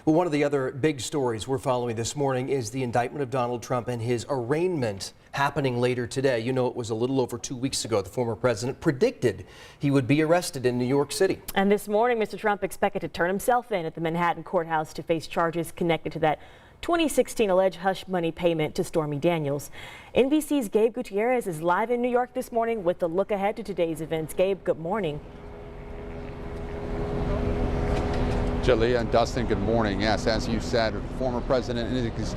Well, one of the other big stories we're following this morning is the indictment of Donald Trump and his arraignment happening later today. You know, it was a little over 2 weeks ago the former president predicted he would be arrested in New York City. And this morning, Mr. Trump expected to turn himself in at the Manhattan courthouse to face charges connected to that 2016 alleged hush money payment to Stormy Daniels. NBC's Gabe Gutierrez is live in New York this morning with a look ahead to today's events. Gabe, good morning. Jalea and Dustin, good morning. Yes, as you said, former president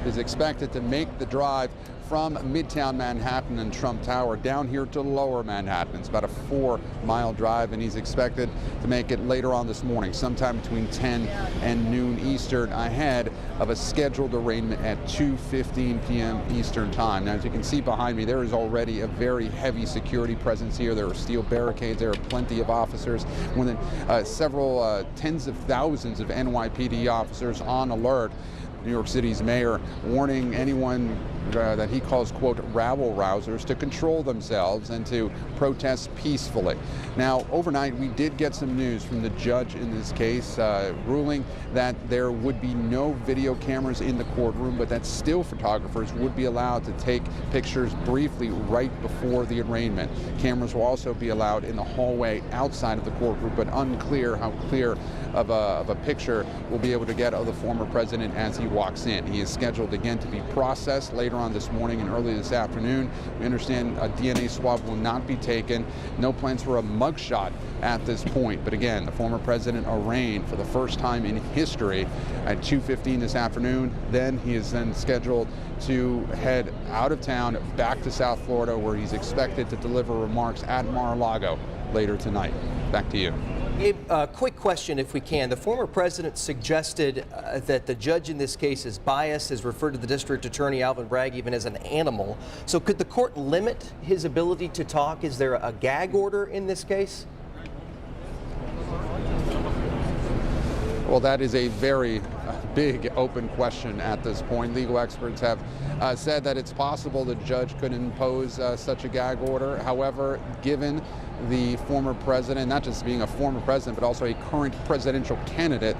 is expected to make the drive from Midtown Manhattan and Trump Tower down here to Lower Manhattan. It's about a 4-mile drive, and he's expected to make it later on this morning, sometime between 10 and noon Eastern, ahead of a scheduled arraignment at 2:15 p.m. Eastern time. Now, as you can see behind me, there is already a very heavy security presence here. There are steel barricades. There are plenty of officers, more than several tens of thousands of NYPD officers on alert. New York City's mayor warning anyone that he calls, quote, rabble-rousers to control themselves and to protest peacefully. Now, overnight, we did get some news from the judge in this case, ruling that there would be no video cameras in the courtroom, but that still photographers would be allowed to take pictures briefly right before the arraignment. Cameras will also be allowed in the hallway outside of the courtroom, but unclear how clear of a picture we'll be able to get of the former president as he walks in. He is scheduled again to be processed later on this morning and early this afternoon. We understand a DNA swab will not be taken. No plans for a mugshot at this point. But again, the former president arraigned for the first time in history at 2:15 this afternoon. Then he is then scheduled to head out of town back to South Florida, where he's expected to deliver remarks at Mar-a-Lago later tonight. Back to you. Gabe, quick question if we can. The former president suggested that the judge in this case is biased, has referred to the district attorney Alvin Bragg even as an animal. So could the court limit his ability to talk? Is there a gag order in this case? Well, that is a very big open question at this point. Legal experts have said that it's possible the judge could impose such a gag order. However, given the former president, not just being a former president, but also a current presidential candidate,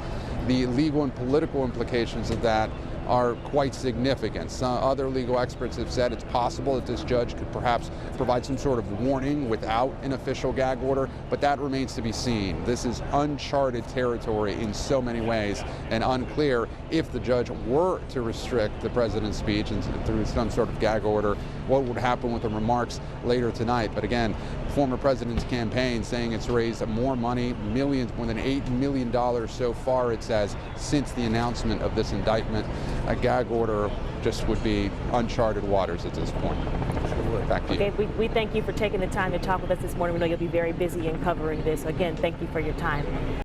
the legal and political implications of that are quite significant. Some other legal experts have said it's possible that this judge could perhaps provide some sort of warning without an official gag order, but that remains to be seen. This is uncharted territory in so many ways, and unclear if the judge were to restrict the president's speech and through some sort of gag order, what would happen with the remarks later tonight. But again, former president's campaign saying it's raised more money, millions, more than $8 million so far, it says, since the announcement of this indictment. A gag order just would be uncharted waters at this point. Back to you. Okay, we thank you for taking the time to talk with us this morning. We know you'll be very busy in covering this. Again, thank you for your time.